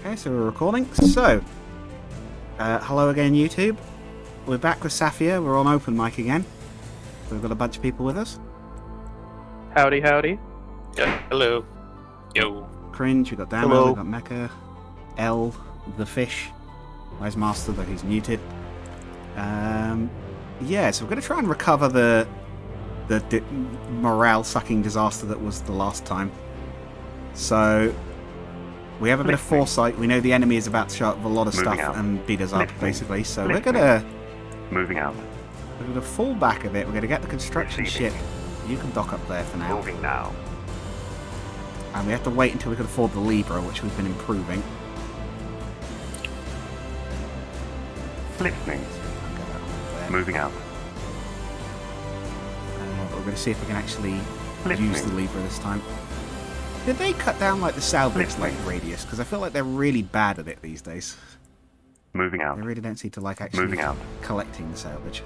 Okay, so we're recording. So, hello again, YouTube. We're back with Saipher. We're on open mic again. We've got a bunch of people with us. Howdy, howdy. Yeah, hello. Yo. Cringe, we've got Damo, Hello. we've got Mecha, L, the Fish. Where's Master, though he's muted. Yeah, so we're going to try and recover the morale-sucking disaster that was the last time. So, we have a bit of foresight. We know the enemy is about to show up with a lot of stuff and beat us up, basically. So we're going to... Moving out. We're going to fall back a bit. We're going to get the construction ship. You can dock up there for now. Moving now. And we have to wait until we can afford the Libra, which we've been improving. Listening. Moving out. But we're going to see if we can actually use the Libra this time. Did they cut down like the salvage radius? Because I feel like they're really bad at it these days. Moving out. They really don't seem to like actually collecting the salvage.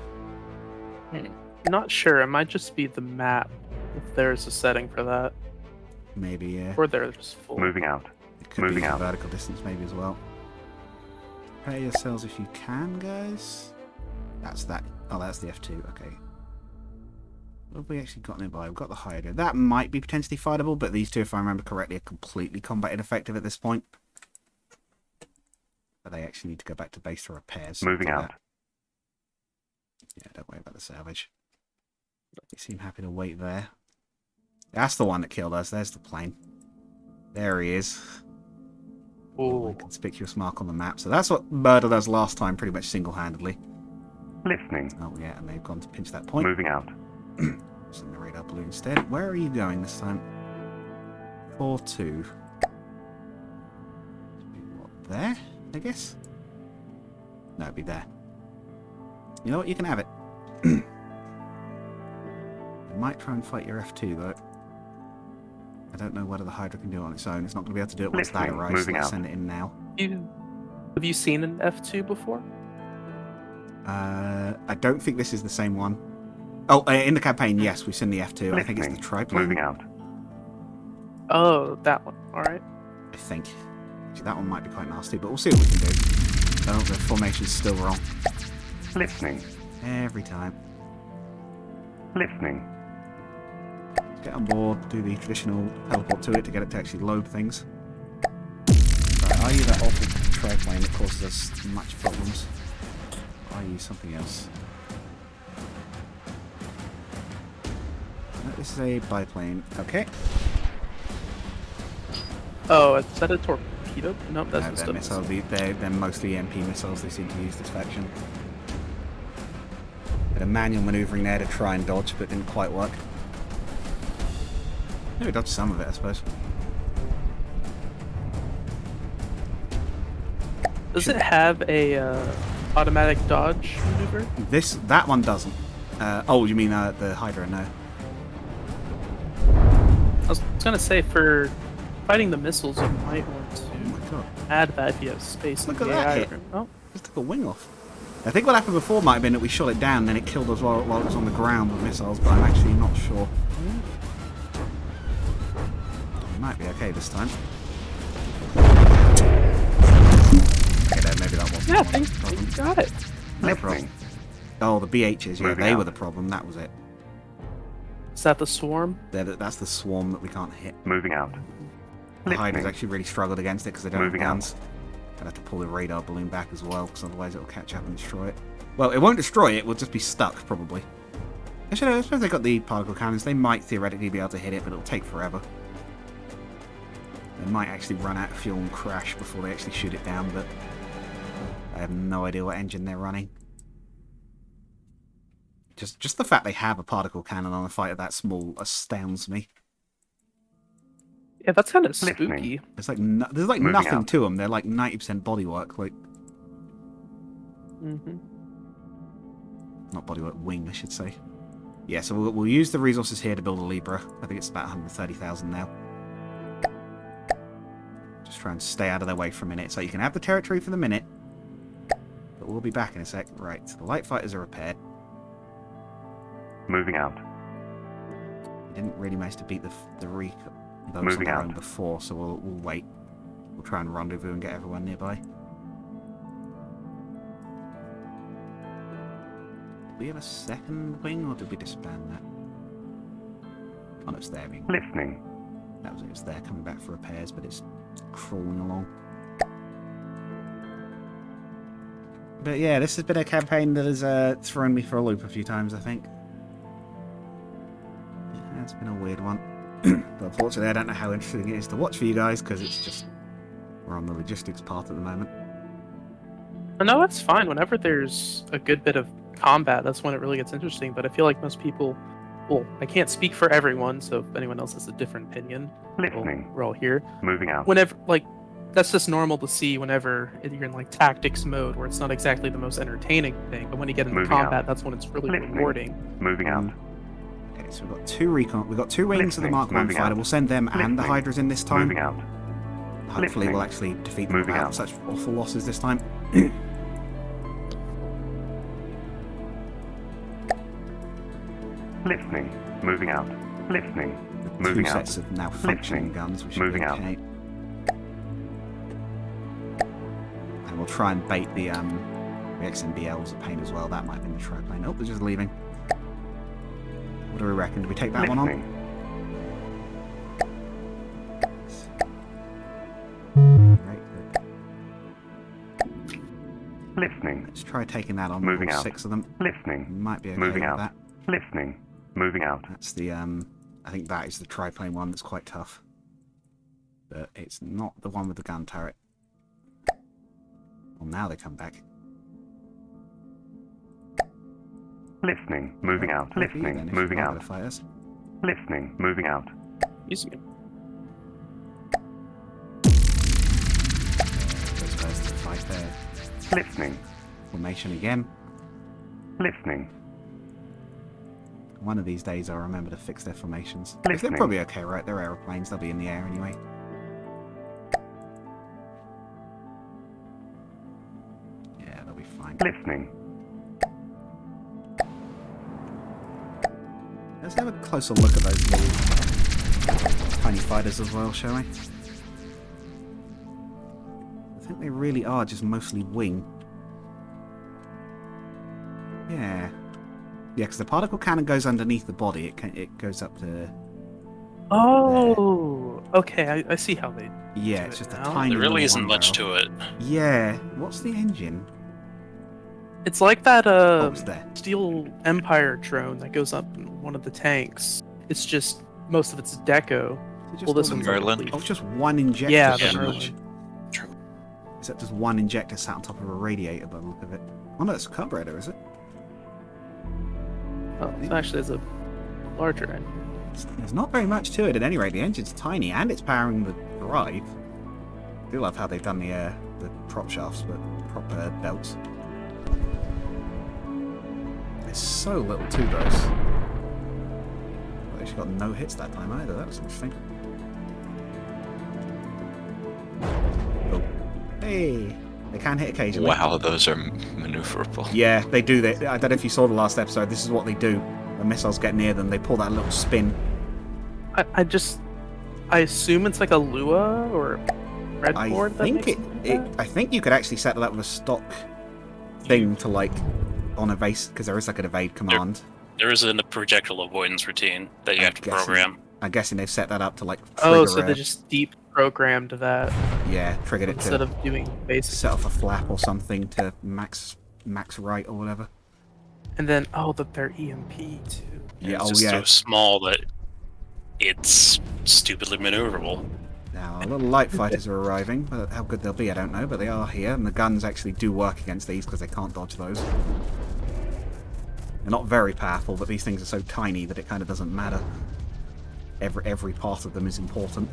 Not sure. It might just be the map. If there's a setting for that. Maybe, yeah. Or they're just full. Moving out. It could be vertical distance maybe as well. Prepare yourselves if you can, guys. That's that. Oh, that's the F2. Okay. What have we actually got nearby? We've got the Hydra. That might be potentially fightable, but these two, if I remember correctly, are completely combat ineffective at this point. But they actually need to go back to base for repairs. Moving out. Yeah, don't worry about the salvage. They seem happy to wait there. That's the one that killed us. There's the plane. There he is. Ooh. Conspicuous mark on the map. So that's what murdered us last time, pretty much single-handedly. Listening. Oh yeah, and they've gone to pinch that point. Moving out. Send the radar balloon instead. Where are you going this time? 4-2. What, there, I guess? No, it'd be there. You know what? You can have it. You might try and fight your F2, though. I don't know whether the Hydra can do it on its own. It's not going to be able to do it once that arrives, so let's send it in now. Have you seen an F2 before? I don't think this is the same one. Oh, in the campaign, yes, we've seen the F2. I think it's the triplane. Moving out. Oh, that one. Alright. I think. Actually, that one might be quite nasty, but we'll see what we can do. Oh, the formation's still wrong. Listening. Every time. Listening. Get on board, do the traditional teleport to it to get it to actually load things. Right, are you that awful triplane that causes us much problems? Are you something else? No, this is a biplane. Okay. Oh, is that a torpedo? Nope, that's No, just they're a missiles. They're mostly MP missiles. They seem to use this faction. Bit of manual manoeuvring there to try and dodge, but didn't quite work. Maybe dodged some of it, I suppose. Does it have a automatic dodge maneuver? That one doesn't. Oh, you mean the Hydra? No. I was gonna say for fighting the missiles, you might want to Oh my god! add that if you have space. Look in at the that AI hit. room. Oh, Just took a wing off. I think what happened before might have been that we shot it down, then it killed us while it was on the ground with missiles, but I'm actually not sure. It might be okay this time. Okay, then maybe that wasn't. yeah, I think you got it. No problem. Oh, the BHs, yeah, Moving they out. were the problem. That was it. Is that the swarm? That's the swarm that we can't hit. Moving out. The Hydra's actually really struggled against it because they don't Moving have out. guns. Gonna have to pull the radar balloon back as well, because otherwise it'll catch up and destroy it. Well, it won't destroy it, we'll just be stuck, probably. Actually, I suppose they got the particle cannons. They might theoretically be able to hit it, but it'll take forever. They might actually run out of fuel and crash before they actually shoot it down, but I have no idea what engine they're running. Just the fact they have a particle cannon on a fighter that small astounds me. Yeah, that's kind of Listening. spooky. There's like nothing out. to them. They're like 90% bodywork, like Mm-hmm. not bodywork, wing, I should say. Yeah, so we'll use the resources here to build a Libra. I think it's about 130,000 now. Just try and stay out of their way for a minute, so you can have the territory for the minute. But we'll be back in a sec. Right, so the light fighters are repaired. Moving out. We didn't really manage to beat the those on Moving their out. own before, so we'll wait. We'll try and rendezvous and get everyone nearby. Did we have a second wing, or did we disband that? Oh, no, it's there. Listening. That was it. It's there, coming back for repairs, but it's crawling along. But yeah, this has been a campaign that has thrown me for a loop a few times, I think. Yeah, it's been a weird one. But unfortunately, I don't know how interesting it is to watch for you guys, because it's just... we're on the logistics part at the moment. No, it's fine. Whenever there's a good bit of combat, that's when it really gets interesting. But I feel like most people... well, I can't speak for everyone, so if anyone else has a different opinion, Listening. we're all here. Moving out. Whenever, like, that's just normal to see whenever you're in, like, tactics mode, where it's not exactly the most entertaining thing, but when you get into Moving combat, out. that's when it's really Listening. rewarding. Moving out. Okay, so we've got two recon... we've got two wings of the Listening. Mark 1 Moving fighter. out. We'll send them and the Listening. Hydras in this time. Moving out. Hopefully Listening. we'll actually defeat them Moving without out. such awful losses this time. Listening. Moving out. Listening. Two Moving out. sets of now functioning Listening. guns, which Moving should be out. okay. And we'll try and bait the XMBLs at pain as well. That might have been the triplane. Oh, they're just leaving. What do we reckon? Do we take that one on? Listening. Right, good. Listening. Let's try taking that on. Moving All out. 6 of them. Listening. Might be okay Moving with out. that. Listening. Moving out. That's the I think that is the triplane one that's quite tough. But it's not the one with the gun turret. Well, now they come back. Listening. Moving out. Maybe then, Listening. if Moving you're out. gonna fight us. Listening. Moving out. Easy. Those guys to fight their Listening. formation again. Listening. One of these days I'll remember to fix their formations. If they're Listening. probably okay, right? They're aeroplanes, they'll be in the air anyway. Yeah, they'll be fine. Listening. Let's have a closer look at those little tiny fighters as well, shall we? I think they really are just mostly wing. Yeah. Yeah, because the particle cannon goes underneath the body. It goes up to... Oh, okay. I see how they. Yeah, Do it's it just a now? tiny There really little isn't one much barrel. to it. Yeah. What's the engine? It's like that Oh, it's there. Steel Empire drone that goes up in one of the tanks. It's just most of it's deco. Is it just Well, this one- one's Merlin? complete. Oh, it's just one injector. Yeah, pretty the much. Merlin. Is that just one injector sat on top of a radiator by the look of it? Oh no, it's a carburetor, is it? Oh, so actually, there's a larger end. There's not very much to it at any rate. The engine's tiny and it's powering the drive. I do love how they've done the prop shafts, but prop belts. There's so little to those. Well, they actually got no hits that time either. That was interesting. Oh. Hey! They can hit occasionally. Wow, those are maneuverable. Yeah, they do. I don't know if you saw the last episode. This is what they do. When missiles get near them, they pull that little spin. I assume it's like a Lua or a breadboard. I think I think you could actually set that up with a stock thing to like on evade, because there is like an evade command. There is a projectile avoidance routine that you have to program. I'm guessing they've set that up to like trigger Oh, so they just deep programmed that triggered it instead to of doing basic. set off a flap or something to max right or whatever. And then their EMP too. Yeah, It's just yeah. so small that it's stupidly maneuverable. Now, our little light fighters are arriving, but how good they'll be, I don't know, but they are here, and the guns actually do work against these because they can't dodge those. They're not very powerful, but these things are so tiny that it kind of doesn't matter. Every part of them is important.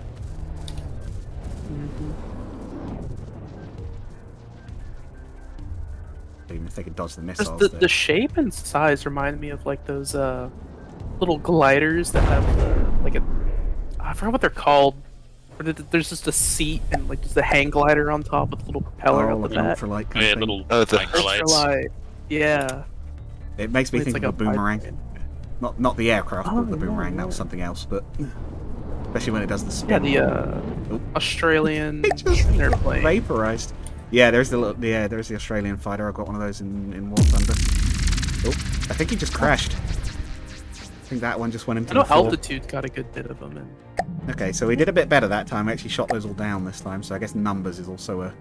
Even if they could dodge the missiles. The shape and size remind me of like those little gliders that have I forgot what they're called. There's just a seat and like just a hang glider on top with a little propeller at like the an back. ultralight kind Yeah, of thing. little Oh, the microlights. Ultralight. Yeah. It makes me It's think like of a boomerang. biplane. Not the aircraft, Oh, but the boomerang. yeah, That was yeah. something else. But Especially when it does the Yeah, spin. the Australian It just airplane. vaporized. Yeah, there's there's the Australian fighter. I've got one of those in War Thunder. Oh, I think he just crashed. I think that one just went into I know the floor. altitude got a good bit of them in. Okay, so we did a bit better that time. We actually shot those all down this time, so I guess numbers is also a...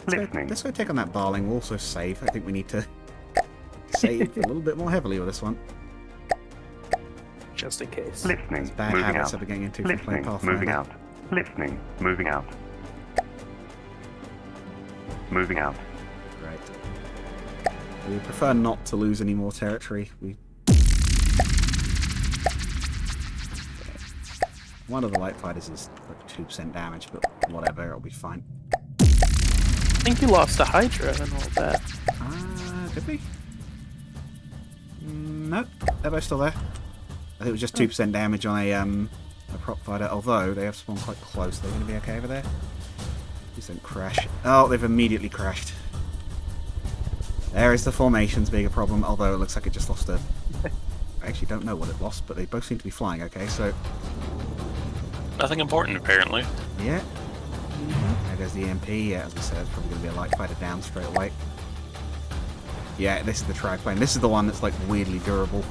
Listening. Let's go take on that Barling. We'll also save. I think we need to save a little bit more heavily with this one. Just in case. Listening. It's bad Moving habits out. I've been getting into from playing Listening. Pathfinder. Moving out. Listening. Moving out. Moving out. Right. We prefer not to lose any more territory. One of the light fighters is like 2% damage, but whatever, it'll be fine. I think you lost a Hydra and all that. Did we? No, they're both still there. I think it was just 2% damage on a prop fighter, although they have spawned quite close. They're going to be okay over there. Please don't crash. Oh, they've immediately crashed. There is the formations being a problem, although it looks like it just lost a... I actually don't know what it lost, but they both seem to be flying okay, so... Nothing important, apparently. Yeah. There goes the EMP. Yeah, as I said, it's probably going to be a light fighter down straight away. Yeah, this is the triplane. This is the one that's like weirdly durable.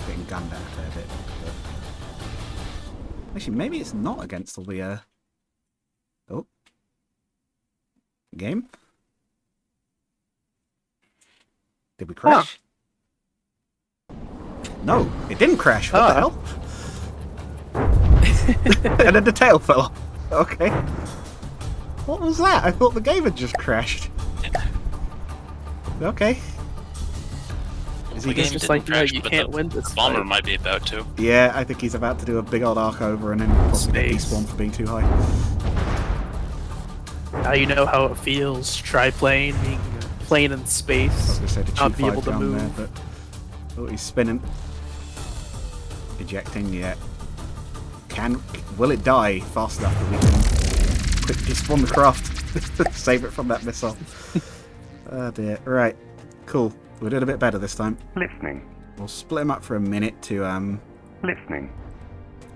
Getting gunned at a fair bit. But... Actually, maybe it's not against all the... Oh. Game? Did we crash? No, it didn't crash. What the hell? And then the tail fell off. Okay. What was that? I thought the game had just crashed. Okay. Is he The game just didn't like, no, crash, you but can't the win this bomber fight. might be about to. Yeah, I think he's about to do a big old arc over and then possibly get Space. despawned for being too high. Now you know how it feels. Triplane being a plane in I was space. going to say to Not cheat be 5 able to down there, move. but... Oh, he's spinning. Ejecting, yeah. Will it die fast enough that we can quickly spawn the craft? Save it from that missile. Oh dear. Right. Cool. We did a bit better this time. Listening. We'll split them up for a minute to Listening.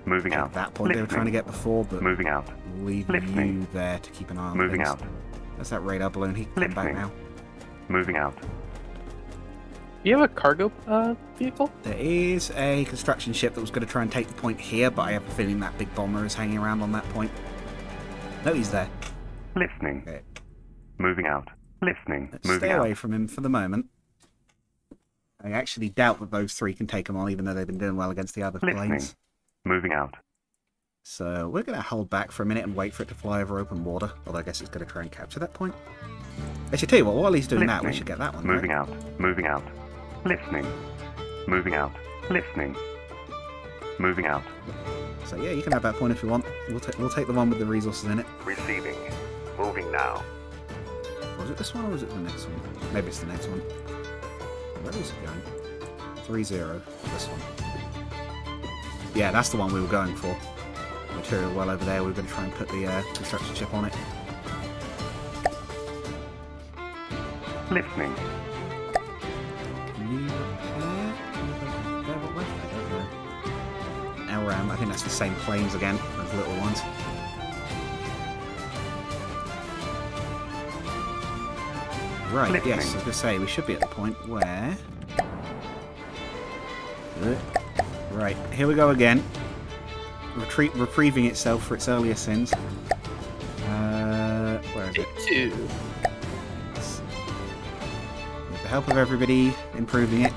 Moving at out. that point they were trying to get before, but Moving out. we'll leave Listening. you there to keep an eye on Moving things. out. That's that radar balloon. He can come back Listening. now. Moving out. Do you have a cargo vehicle? There is a construction ship that was going to try and take the point here, but I have a feeling that big bomber is hanging around on that point. No, he's there. Listening. Okay. Moving out. Listening. Let's Moving stay out. away from him for the moment. I actually doubt that those three can take him on, even though they've been doing well against the other Listening. planes. Moving out. So we're going to hold back for a minute and wait for it to fly over open water. Although I guess it's going to try and capture that point. I should tell you what, while he's doing that, we Listening. should get that one. Moving right? out. Moving out. Listening. Moving out. Listening. Moving out. So yeah, you can have that point if you want. We'll take the one with the resources in it. Receiving. Moving now. Was it this one or was it the next one? Maybe it's the next one. Where is it going? 3-0. This one. Yeah, that's the one we were going for. Material well over there. We were going to try and put the construction ship on it. Listening. Can you repair? I don't know. LRAM, I think that's the same planes again, those little ones. Right, Listening. yes, I was going to say, we should be at the point where... Right, here we go again. Reprieving itself for its earlier sins. Where is it? Take two. With the help of everybody, improving it.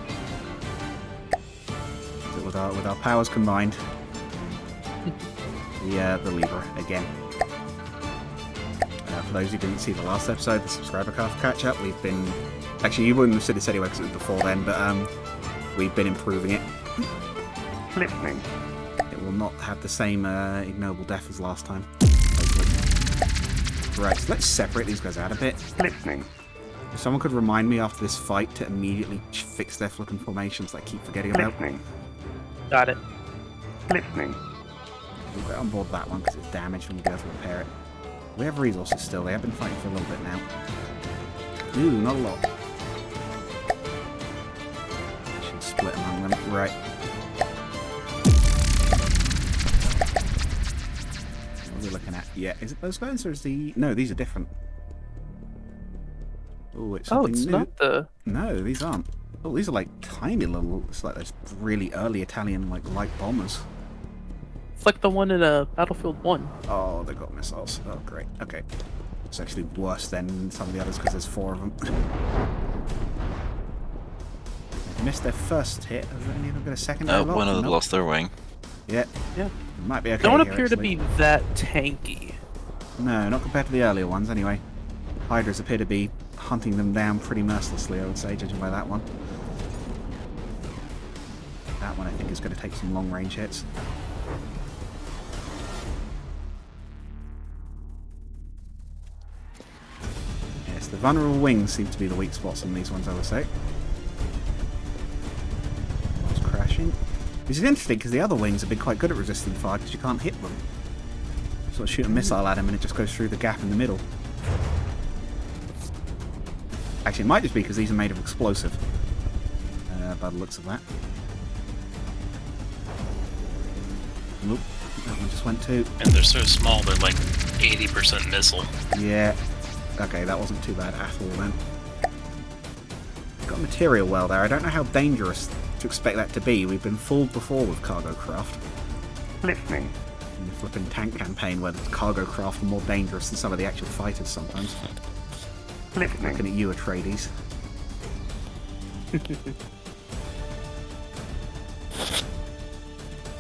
With our powers combined. The lever again. For those who didn't see the last episode, the subscriber catch up, we've been... Actually, you wouldn't have seen this anyway because it was before then, but we've been improving it. Listening. It will not have the same ignoble death as last time. Hopefully. Right, so let's separate these guys out a bit. Listening. If someone could remind me after this fight to immediately fix their flipping formations that I keep forgetting about. Listening. Got it. Listening. We'll get on board that one because it's damaged and we'll be able to repair it. We have resources still. They have been fighting for a little bit now. Ooh, not a lot. Should split among them. Right. What are we looking at? Yeah, is it those guys or is the... No, these are different. Oh, it's Oh, something it's new. not the. No, these aren't. Oh, these are like tiny little... It's like those really early Italian like light bombers. It's like the one in Battlefield 1. Oh, they've got missiles. Oh, great. Okay. It's actually worse than some of the others because there's 4 of them. They've missed their first hit. Has any of them got a second? One of them lost their wing. Yeah. Yeah. Might be okay. Don't here, appear to actually. be that tanky. No, not compared to the earlier ones, anyway. Hydras appear to be hunting them down pretty mercilessly, I would say, judging by that one. That one, I think, is going to take some long-range hits. Yes, the vulnerable wings seem to be the weak spots on these ones, I would say. One's crashing. Which is interesting, because the other wings have been quite good at resisting fire, because you can't hit them. Sort of shoot a missile at them, and it just goes through the gap in the middle. Actually, it might just be because these are made of explosive. By the looks of that. Nope, that one just went too. And they're so small, they're like 80% missile. Yeah. Okay, that wasn't too bad at all then. Got material well there. I don't know how dangerous to expect that to be. We've been fooled before with cargo craft. Listening. In the flipping tank campaign where the cargo craft are more dangerous than some of the actual fighters sometimes. Listening. Looking at you, Atreides.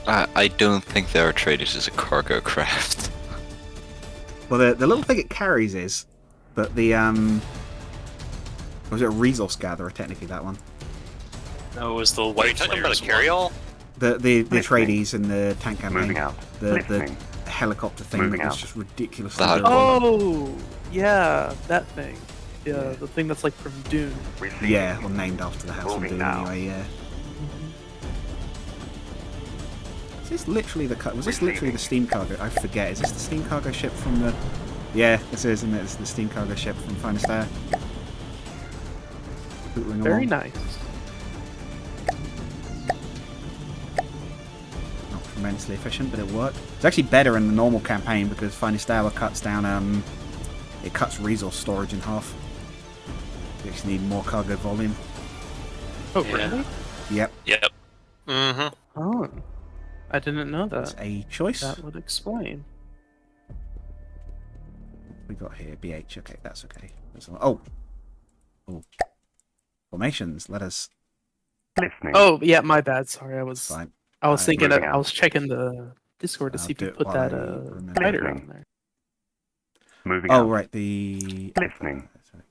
I don't think they are traded as a cargo craft. Well, the little thing it carries is, but the was it a resource gatherer? Technically, that one. No, it was the Are you white talking about flares a one. carry-all? The Atreides and the tank campaign. Moving out. The Listening. helicopter thing Moving that was out. just ridiculously The good. helicopter. Oh, yeah, that thing. Yeah, the thing that's like from Dune. Receiving. Yeah, or named after the house from Moving Dune now. anyway. Yeah. Is this literally the was this literally the steam cargo? I forget. Is this the steam cargo ship from the? Yeah, this is, isn't it? It's the steam cargo ship from Finest Air. Pootling Very along. nice. Not tremendously efficient, but it worked. It's actually better in the normal campaign because Finest Hour cuts down. It cuts resource storage in half. You actually need more cargo volume. Oh, Yeah. really? Yep, Yep. Mm-hmm. Oh, I didn't know it's that. a choice. That would explain. We got here BH. Okay, that's okay. Oh. Formations. Let us. Listening. Oh, yeah, my bad. Sorry, I was Fine. thinking moving I was checking the Discord to I'll see if do you it put while that I remember. fighter Listening. on there. Moving Oh out. right, the. Listening. Sorry.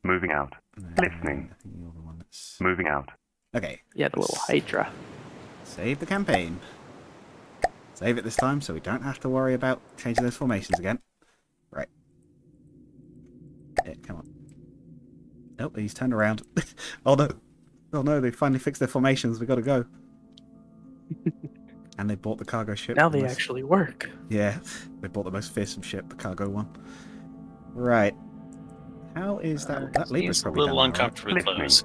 Moving out. No, Listening. I think you're the one that's. Moving out. Okay. Yeah, the little Hydra. Save the campaign. Save it this time so we don't have to worry about changing those formations again. Right. Yeah, come on. Oh, he's turned around. Oh no. Oh no, they finally fixed their formations. We gotta go. And they bought the cargo ship. Now the they most- actually work. Yeah, they bought the most fearsome ship, the cargo one. Right. How is that? That Libra's Seems a probably little done that, right? uncomfortably Listening. close.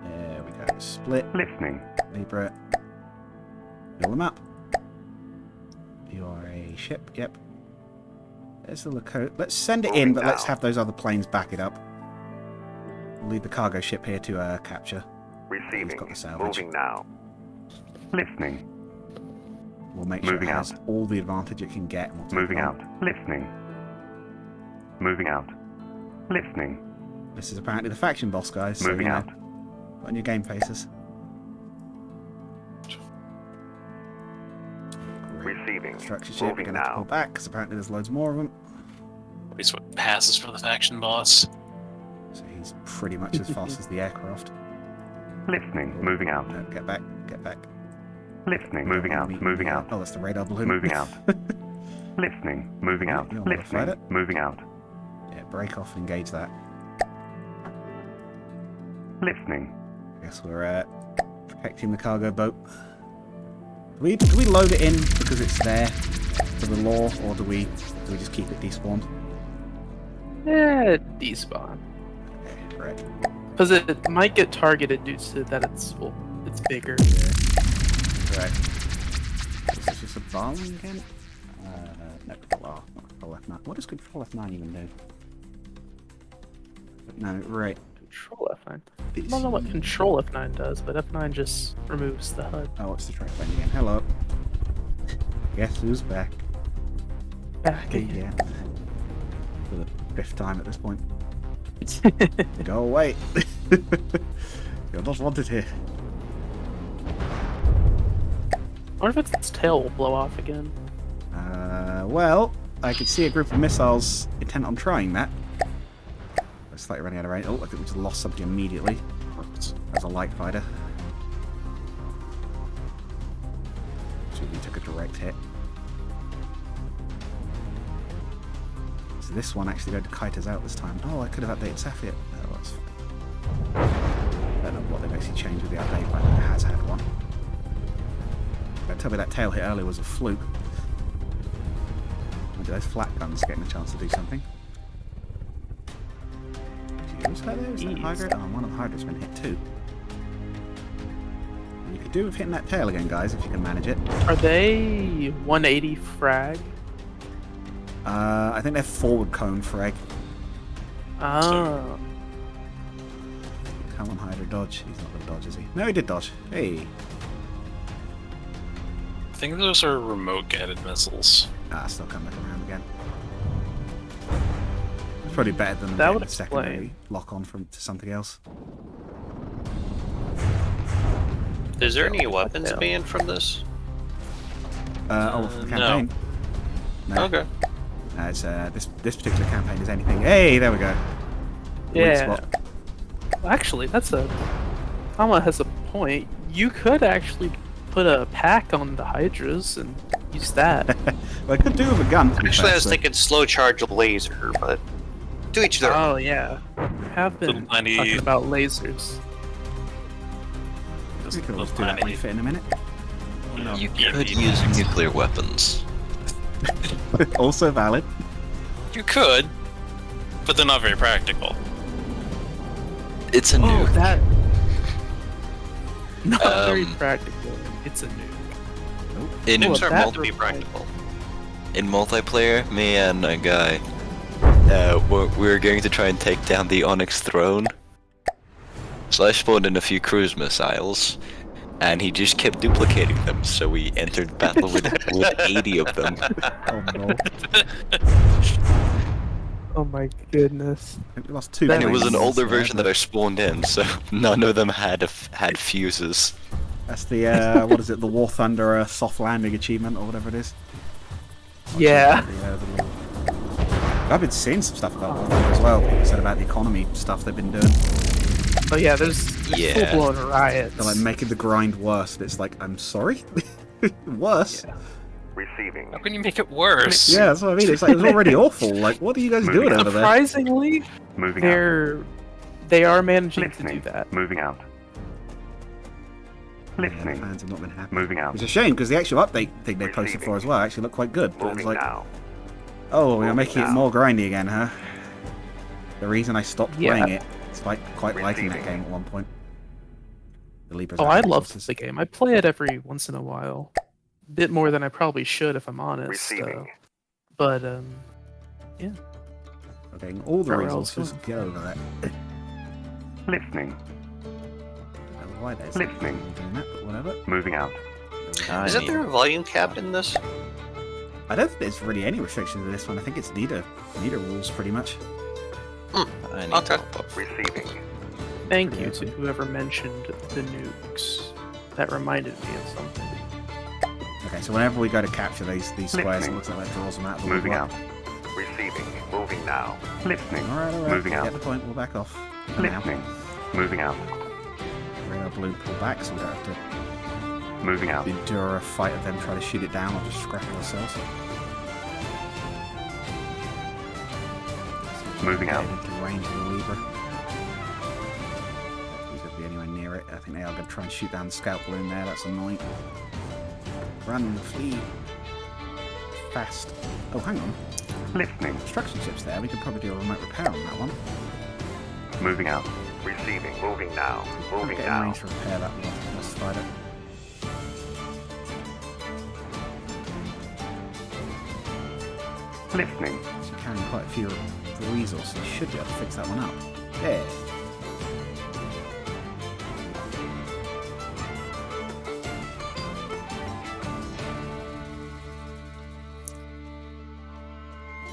There we go. Split. Listening. Libra. Fill them up. You are a ship. Yep. There's the Lakota. Let's send it in, Moving but let's now. have those other planes back it up. We'll leave the cargo ship here to capture. Receiving. got the salvage. Moving now. Listening. We'll make sure Moving it has out. all the advantage it can get. And we'll take Moving it on. out. Listening. Moving out. Listening. This is apparently the faction boss, guys. So, Moving you know, out. put on your game faces. Great. Receiving. Construction ship. We're Moving going to have to now. pull back because apparently there's loads more of them. At least what passes for the faction boss. So he's pretty much as fast as the aircraft. Listening. Moving out. No, get back. Get back. Listening. Moving out. Moving out. Oh, that's the radar balloon. Moving out. Listening. Moving out. You don't wanna fight Listening. it? Moving out. Yeah, break off and engage that. Listening. I guess we're protecting the cargo boat. Do we load it in because it's there for the lore, or do we just keep it despawned? Yeah, despawn. Right. Because it might get targeted due to that it's bigger. Right. Is this just a bomb again? No, control not control F9. What does control F9 even do? No, right. Control F9. I don't know what Control F9 does, but F9 just removes the HUD. Oh, it's the track button again. Hello. Guess who's back? Back again. Yeah. For the 5th time at this point. Go away. You're not wanted here. I wonder if its tail will blow off again. Well, I could see a group of missiles intent on trying that. We're slightly running out of range. Oh, I think we just lost something immediately. As a light fighter. So we took a direct hit. So this one actually going to kite us out this time. Oh, I could have updated Saipher. Oh, that's fine. I don't know what they've actually changed with the update, but I think it has had one. Don't tell me that tail hit earlier was a fluke. Maybe those flat guns getting a chance to do something. Is that there? Is that Hydra? Oh, one of the Hydra's been hit too. You could do with hitting that tail again, guys, if you can manage it. Are they 180 frag? I think they're forward cone frag. Oh. Come on, Hydra, dodge. He's not going to dodge, is he? No, he did dodge. Hey. I think those are remote-guided missiles. Ah, still come back around again. It's probably better than That getting would a secondary explain. lock on from to something else. Is there any Yeah. weapons banned from this? Oh, from the No. campaign? No. Okay. No, it's, this particular campaign is anything. Hey, there we go. Weak Yeah. spot. Well, actually, Tama has a point. You could actually put a pack on the Hydras and use that. Well, I could do with a gun. to be Actually, I fair, was so- thinking slow charge laser, but to each their own. Oh yeah, we have been Little tiny- talking about lasers. We could always do that refit in a minute. You could use nuclear weapons. Also valid. You could, but they're not very practical. It's a Oh, nuke. that. Not very Um, practical. It's a nuke. In, Well, Nukes are that meant to be was- practical. in multiplayer, me and a guy, we were going to try and take down the Onyx throne. So I spawned in a few cruise missiles, and he just kept duplicating them. So we entered battle with 80 of them. Oh no. Oh my goodness. I think we lost 2 And And it was an planes older there, version but that I spawned in, so none of them had fuses. That's the what is it? The War Thunder soft landing achievement or whatever it is. Yeah. The little... I've been seeing some stuff about War Thunder as well. Said about the economy stuff they've been doing. Oh yeah, there's Yeah. full blown riots. They're like making the grind worse. And it's like, I'm sorry, worse. Yeah. Receiving. How can you make it worse? Yeah, that's what I mean. It's like it was already awful. Like, what are you guys doing over there? Surprisingly, Moving out. they are managing to Listening. do that. Moving out. Yeah, Listening. fans have not been happy. Moving out. It's a shame because the actual update thing they posted for as well actually looked quite good. But it's Moving like, now. oh, we're Moving making it now. more grindy again, huh? The reason I stopped Yeah. playing it, despite quite liking that Receiving. game at one point. The Libras Oh, are I out of love resources. the game. I play it every once in a while. Bit more than I probably should, if I'm honest. Receiving. But We're getting all the Very well resources. done. Get over that. Listening. I don't know why there's Listening. doing that, but whatever. Moving out. Isn't there a volume cap in this? I don't think there's really any restrictions to this one. I think it's neither rules pretty much. I need Okay. help. Receiving. thank you to whoever mentioned the nukes. That reminded me of something. Okay, so whenever we go to capture these squares, it Listening. looks like that draws them out of the Moving woodwork. out. Receiving. Moving now. Listening. Alright. Moving Get out. the point, we'll back off. For now. Listening. Moving out. Rail blue pull back, so we don't have to Moving out. endure a fight of them trying to shoot it down or just scrap it ourselves. Moving out. Get into range of the Libra. He's going to be anywhere near it. I think they are going to try and shoot down the scout balloon there. That's annoying. Run, flee. Fast. Oh, hang on. Listening. Construction ships there. We could probably do a remote repair on that one. Moving out. Receiving. Moving now. Moving Get in now. range to repair that lost fighter. Listening. So you're carrying quite a few resources. You should be able to fix that one up. There.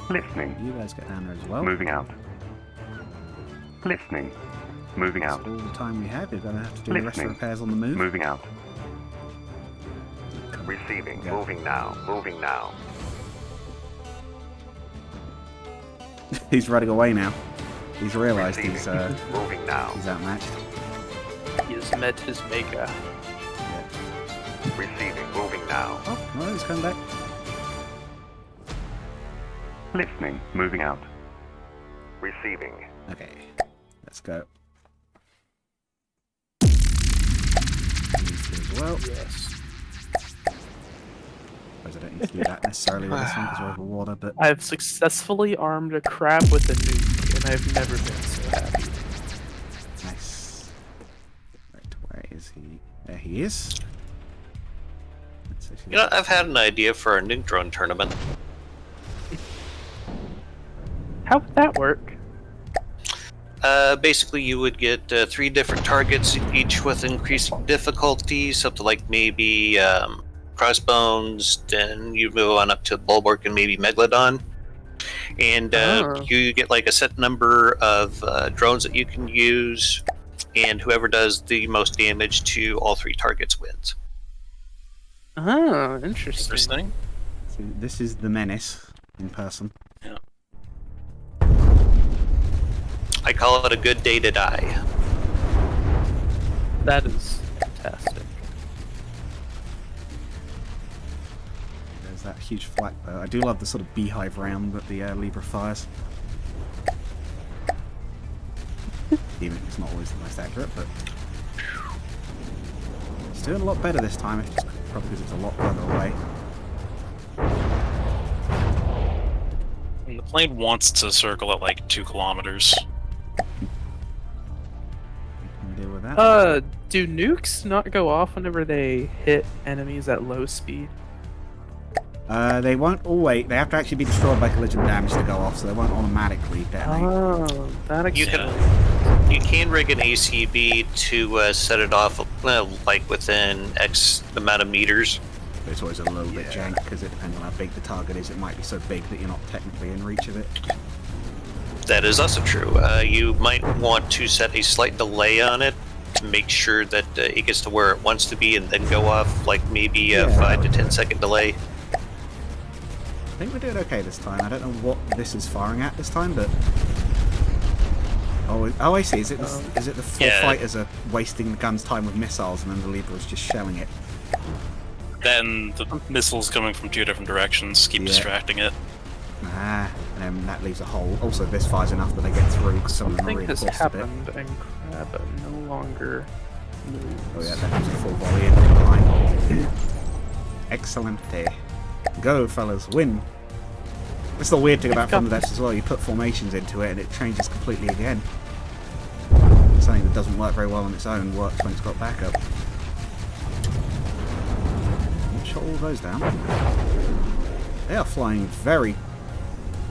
Listening. You guys get down there as well. Moving out. Listening. Moving That's out. all the time we have. You're going to have to do the rest of the Listening. repairs on the move. Moving out. Come on. Receiving. Go. Moving now. Moving now. He's running away now. He's realised Receiving. Moving now. he's outmatched. He has met his maker. Receiving. Moving now. Oh, well, he's coming back. Listening. Moving out. Receiving. Okay, let's go. These two as well. Yes. Suppose I don't need to do that necessarily with this one because we're over water, but I've successfully armed a crab with a nuke, and I've never been so happy. nice. Right, where is he? There he is. Let's see if he- You know, I've had an idea for a nuke drone tournament. How would that work? Basically, you would get 3 different targets, each with increasing difficulty, something like maybe crossbones, then you move on up to bulwark and maybe megalodon. And you get like a set number of drones that you can use, and whoever does the most damage to all 3 targets wins. Oh, interesting. Interesting. So this is the menace in person. I call it a good day to die. That is fantastic. There's that huge flak though. I do love the sort of beehive round that the Libra fires. Even if it's not always the most accurate, but it's doing a lot better this time. It's just probably because it's a lot further away. And the plane wants to circle at like 2 kilometers. We can deal with that. Do nukes not go off whenever they hit enemies at low speed? They won't always. They have to actually be destroyed by collision damage to go off, so they won't automatically detonate. Oh, that You explains. You can rig an ACB to set it off like within X amount of meters. But it's always a little bit jank because it depends on how big the target is. It might be so big that you're not technically in reach of it. That is also true. You might want to set a slight delay on it to make sure that it gets to where it wants to be and then go off, like maybe a Yeah. 5 to 10 second delay. I think we're doing okay this time. I don't know what this is firing at this time, but oh, I see. Is it the 4 Yeah. fighters are wasting the gun's time with missiles, and then the Libra is just shelling it? Then the missiles coming from 2 different directions keep Yeah. distracting it. Ah, and then that leaves a hole. Also, this fires enough that they get through because some of them are Something really has close a bit. happened, and crab no longer moves. Oh yeah, that was a full volley in from behind. Excellent. Go, fellas, win. That's the weird thing about Thunderdepths as well. You put formations into it and it changes completely again. Something that doesn't work very well on its own works when it's got backup. Shot all those down. They are flying very,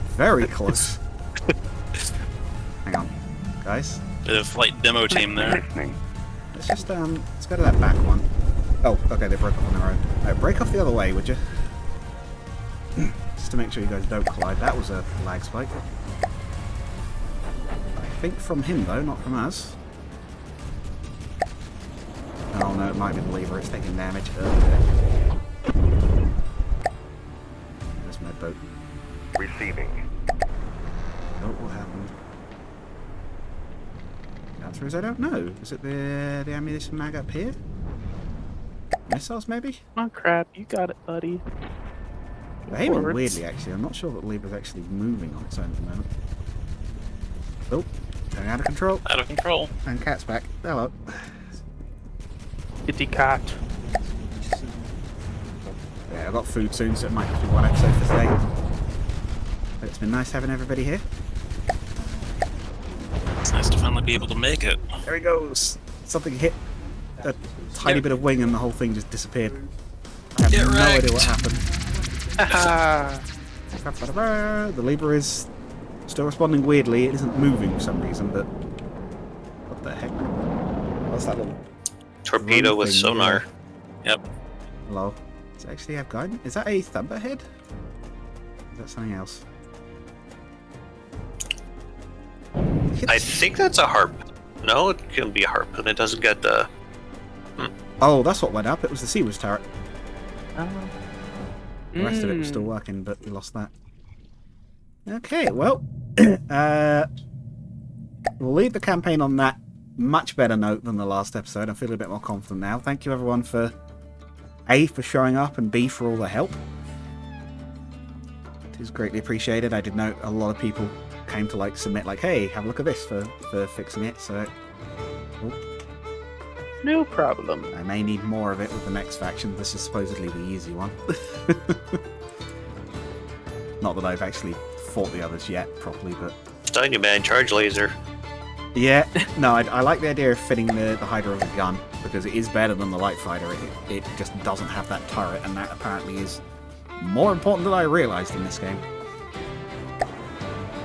very close. Hang on, guys. Bit of flight demo team there. Listening. Let's just let's go to that back one. Oh, okay, they broke off on their own. Right, break off the other way, would you? Just to make sure you guys don't collide. That was a lag spike. I think from him though, not from us. Oh no, it might be the lever. It's taking damage. There's my boat. Receiving. Oh, what happened? The answer is I don't know. Is it the ammunition mag up here? Missiles maybe? Come on, crab, you got it, buddy. They're aiming Forwards. weirdly actually. I'm not sure that Libra's actually moving on its own at the moment. Oh, going out of control. Out of control. And cat's back. Hello. Kitty cat. Yeah, I've got food soon, so it might just be one episode for today. But it's been nice having everybody here. It's nice to finally be able to make it. There he goes. Something hit a tiny bit of wing and the whole thing just disappeared. I have Get no wrecked. idea what happened. Haha. The Libra is still responding weirdly. It isn't moving for some reason, but what the heck? What's that little Torpedo with thing? sonar. Yep. Hello. Does it actually have guidance? Is that a thunderhead? Is that something else? I think that's a harp. No, it can be a harp, and it doesn't get the. Oh, that's what went up. It was the Seawards turret. Oh. The rest of it was still working, but we lost that. Okay, well, we'll leave the campaign on that much better note than the last episode. I'm feeling a bit more confident now. Thank you everyone for A, for showing up, and B, for all the help. It is greatly appreciated. I did note a lot of people came to like submit like, hey, have a look at this for fixing it, so No problem. I may need more of it with the next faction. This is supposedly the easy one. Not that I've actually fought the others yet properly, but Telling you, man, charge laser. yeah, no, I like the idea of fitting the Hydra with a gun, because it is better than the light fighter. It just doesn't have that turret, and that apparently is more important than I realised in this game.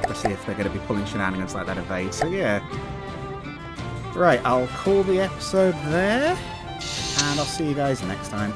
Especially if they're going to be pulling shenanigans like that evade, so yeah. Right, I'll call the episode there, and I'll see you guys next time.